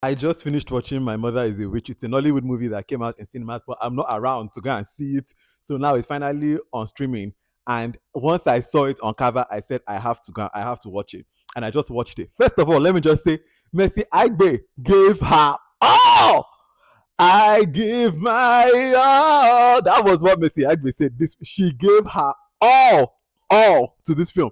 I just finished watching My Mother is a Witch. It's a Nollywood movie that came out in cinemas, but I'm not around to go and see it. So now it's finally on streaming. And once I saw it on cover, I said I have to go, I have to watch it. And I just watched it. First of all, let me just say, Mercy Aigbe gave her all. I give my all. That was what Mercy Aigbe said. This she gave her all to this film.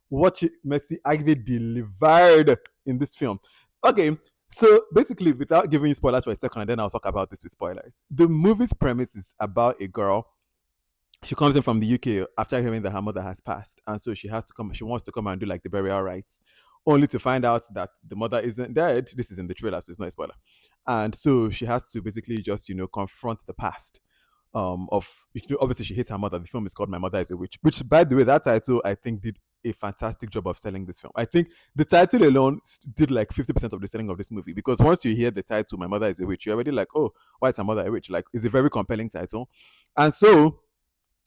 Watch it. Mercy Aigbe delivered in this film. Okay, so basically, without giving you spoilers for a second, and then I'll talk about this with spoilers. The movie's premise is about a girl. She comes in from the UK after hearing that her mother has passed, and so she has to come. She wants to come and do like the burial rites, only to find out that the mother isn't dead. This is in the trailer, so it's not a spoiler. And so she has to basically just confront the past. Obviously she hates her mother. The film is called My Mother is a Witch, which by the way, that title I think did a fantastic job of selling this film. I think the title alone did like 50% of the selling of this movie, because once you hear the title My Mother is a Witch, you're already like, oh, why is her mother a witch? Like, it's a very compelling title. And so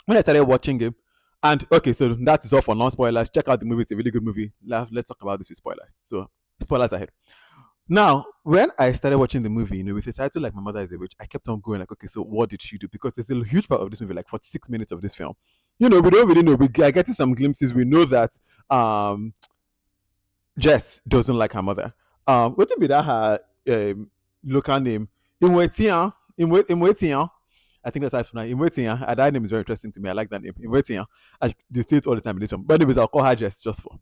when I started watching it, and okay, so that is all for non spoilers. Check out the movie; it's a really good movie. Let's talk about this with spoilers. So, spoilers ahead. Now, when I started watching the movie, with a title like My Mother is a Witch, I kept on going like, okay, so what did she do? Because there's a huge part of this movie, like 46 minutes of this film. We don't really know. We are getting some glimpses. We know that Jess doesn't like her mother. What be that her local name? Imwetian. Imwetian. I think that's how I pronounce it. Imwetian. That name is very interesting to me. I like that name. Imwetian. They say it all the time in this one. But anyways, I'll call her Jess just for.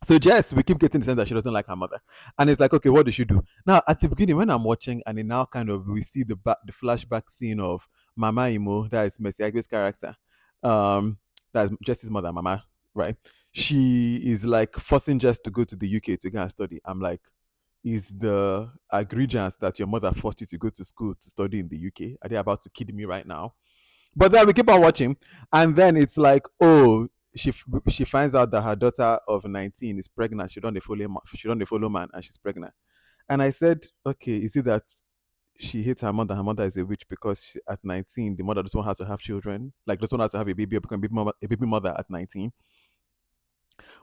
So Jess, we keep getting the sense that she doesn't like her mother, and it's like, okay, what does she do now? At the beginning, when I'm watching, and then now kind of we see the flashback scene of Mama Imo, that is Mercy Aigbe's character, that's Jess's mother, Mama, right? She is like forcing Jess to go to the UK to go and study. I'm like, is the egregious that your mother forced you to go to school to study in the UK? Are they about to kid me right now? But then we keep on watching, and then it's like, oh, she finds out that her daughter of 19 is pregnant. She don't follow man, and she's pregnant. And I said, okay, is it that she hates her mother? Her mother is a witch because at 19, the mother doesn't want her to have children, like doesn't want her to have a baby or become a baby mother at 19.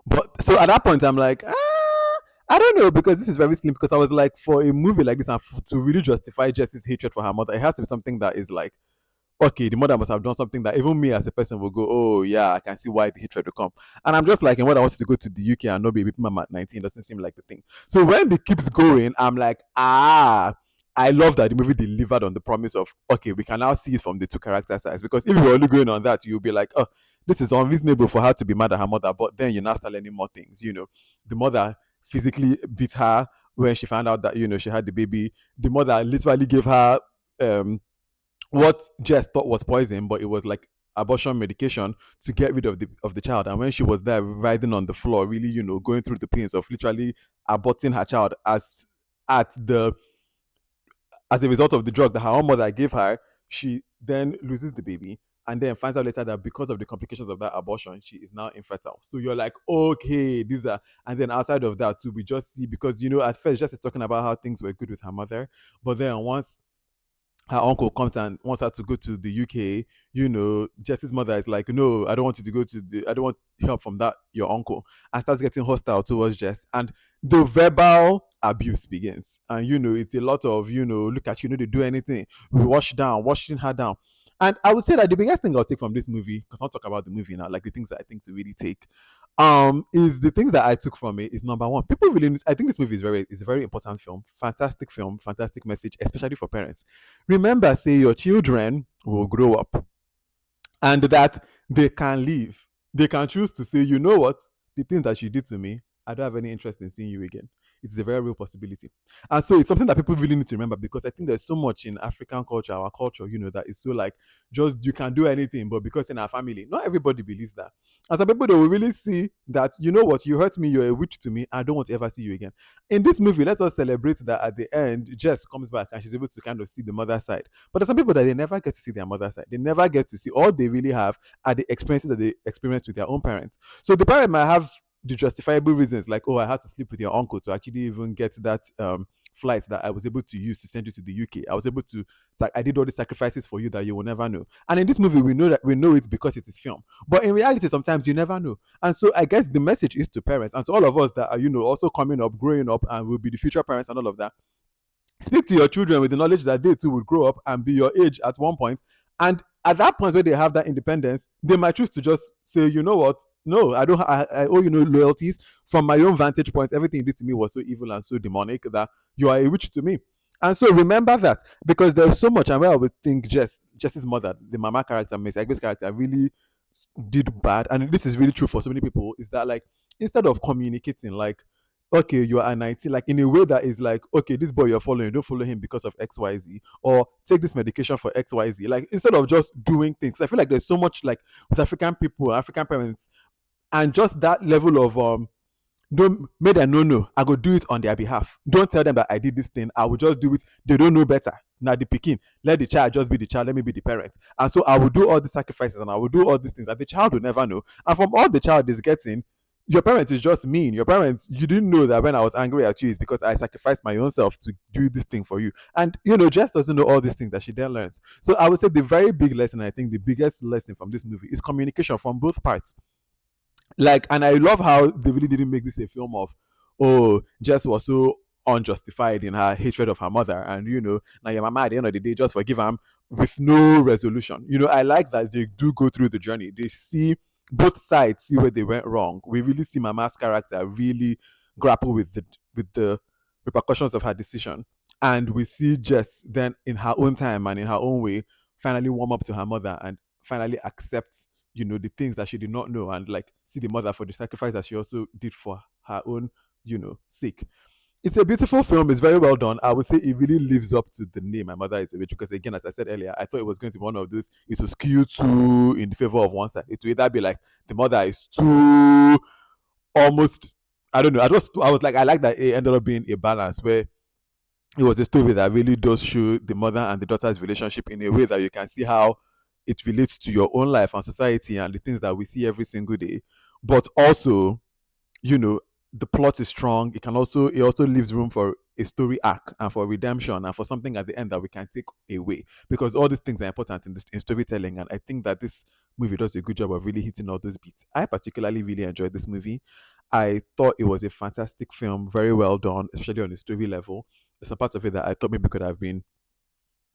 But so at that point, I'm like, I don't know, because this is very slim. Because I was like, for a movie like this, and to really justify Jess's hatred for her mother, it has to be something that is like, okay, the mother must have done something that even me as a person will go, oh yeah, I can see why the hatred will come. And I'm just like, and what I wanted to go to the UK and not be a baby mama at 19 doesn't seem like the thing. So when it keeps going, I'm like, I love that the movie delivered on the promise of, okay, we can now see it from the two character sides. Because if you were only going on that, you'll be like, oh, this is unreasonable for her to be mad at her mother. But then you now start learning more things. The mother physically beat her when she found out that she had the baby. The mother literally gave her what Jess thought was poison, but it was like abortion medication to get rid of the child. And when she was there writhing on the floor, really, going through the pains of literally aborting her child at the as a result of the drug that her own mother gave her, she then loses the baby and then finds out later that because of the complications of that abortion, she is now infertile. So you're like, okay, these are, and then outside of that too, we just see, because at first Jess is talking about how things were good with her mother, but then once her uncle comes and wants her to go to the UK, Jess's mother is like, no, I don't want you to go I don't want help from that, your uncle, and starts getting hostile towards Jess. And the verbal abuse begins. And, it's a lot of, look at you, they do anything. We washing her down. And I would say that the biggest thing I'll take from this movie, because I'll talk about the movie now, like the things that I think to really take, is the things that I took from it is number one. People really, I think this movie is a very important film, fantastic message, especially for parents. Remember, say your children will grow up and that they can leave. They can choose to say, you know what, the thing that you did to me, I don't have any interest in seeing you again. It's a very real possibility. And so it's something that people really need to remember, because I think there's so much in African culture, our culture, that is so like, just you can do anything, but because in our family, not everybody believes that. And some people, they will really see that, you know what, you hurt me, you're a witch to me, I don't want to ever see you again. In this movie, let us celebrate that at the end, Jess comes back and she's able to kind of see the mother side. But there's some people that they never get to see their mother side. They never get to see, all they really have are the experiences that they experienced with their own parents. So the parent might have the justifiable reasons, like, oh, I had to sleep with your uncle to actually even get that flight that I was able to use to send you to the UK. I was able to, like, I did all the sacrifices for you that you will never know. And in this movie, we know it because it is film. But in reality, sometimes you never know. And so I guess the message is to parents and to all of us that are, also coming up, growing up, and will be the future parents and all of that. Speak to your children with the knowledge that they too would grow up and be your age at one point. And at that point where they have that independence, they might choose to just say, you know what? No, I don't. I owe you no loyalties. From my own vantage point, everything you did to me was so evil and so demonic that you are a witch to me. And so remember that, because there's so much. And where I would think Jess's mother, the mama character, Mercy Aigbe's character, really did bad. And this is really true for so many people. Is that like, instead of communicating, like, okay, you are 19, like in a way that is like, okay, this boy you're following, don't follow him because of XYZ, or take this medication for XYZ. Like, instead of just doing things, I feel like there's so much, like, with African people, African parents, and just that level of don't make them no, I go do it on their behalf. Don't tell them that I did this thing, I will just do it. They don't know better. Now the pikin, let the child just be the child, let me be the parent. And so I will do all the sacrifices and I will do all these things that the child will never know. And from all the child is getting, your parent is just mean. Your parents, you didn't know that when I was angry at you is because I sacrificed my own self to do this thing for you. And Jess doesn't know all these things that she then learns. So I would say the very big lesson, I think the biggest lesson from this movie, is communication from both parts. Like, and I love how they really didn't make this a film of, oh, Jess was so unjustified in her hatred of her mother, and now your mama at the end of the day just forgive him with no resolution. I like that they do go through the journey. They see both sides, see where they went wrong. We really see mama's character really grapple with the repercussions of her decision, and we see Jess then in her own time and in her own way finally warm up to her mother and finally accept the things that she did not know, and like see the mother for the sacrifice that she also did for her own sake. It's a beautiful film. It's very well done. I would say it really lives up to the name My Mother Is a Witch, because again, as I said earlier, I thought it was going to be one of those, it will skew too in the favor of one side. It will either be like the mother is too almost, I don't know, I was like, I like that it ended up being a balance where it was a story that really does show the mother and the daughter's relationship in a way that you can see how it relates to your own life and society and the things that we see every single day. But also, you know, the plot is strong. It also leaves room for a story arc and for redemption and for something at the end that we can take away, because all these things are important in storytelling. And I think that this movie does a good job of really hitting all those beats. I particularly really enjoyed this movie. I thought it was a fantastic film, very well done, especially on the story level. There's some parts of it that I thought maybe could have been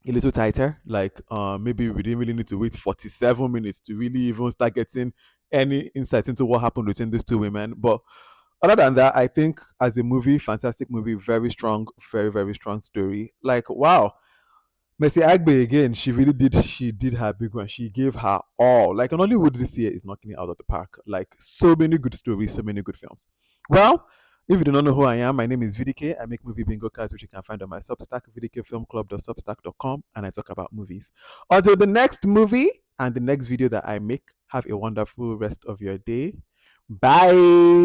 a little tighter. Like maybe we didn't really need to wait 47 minutes to really even start getting any insight into what happened between these two women. But other than that, I think as a movie, fantastic movie, very strong, very, very strong story. Like, wow. Mercy Aigbe again, she did her big one. She gave her all. Like, on Nollywood this year is knocking it out of the park. Like, so many good stories, so many good films. Well, if you do not know who I am, my name is VDK. I make movie bingo cards, which you can find on my Substack, vdkfilmclub.substack.com, and I talk about movies. Until the next movie and the next video that I make, have a wonderful rest of your day. Bye.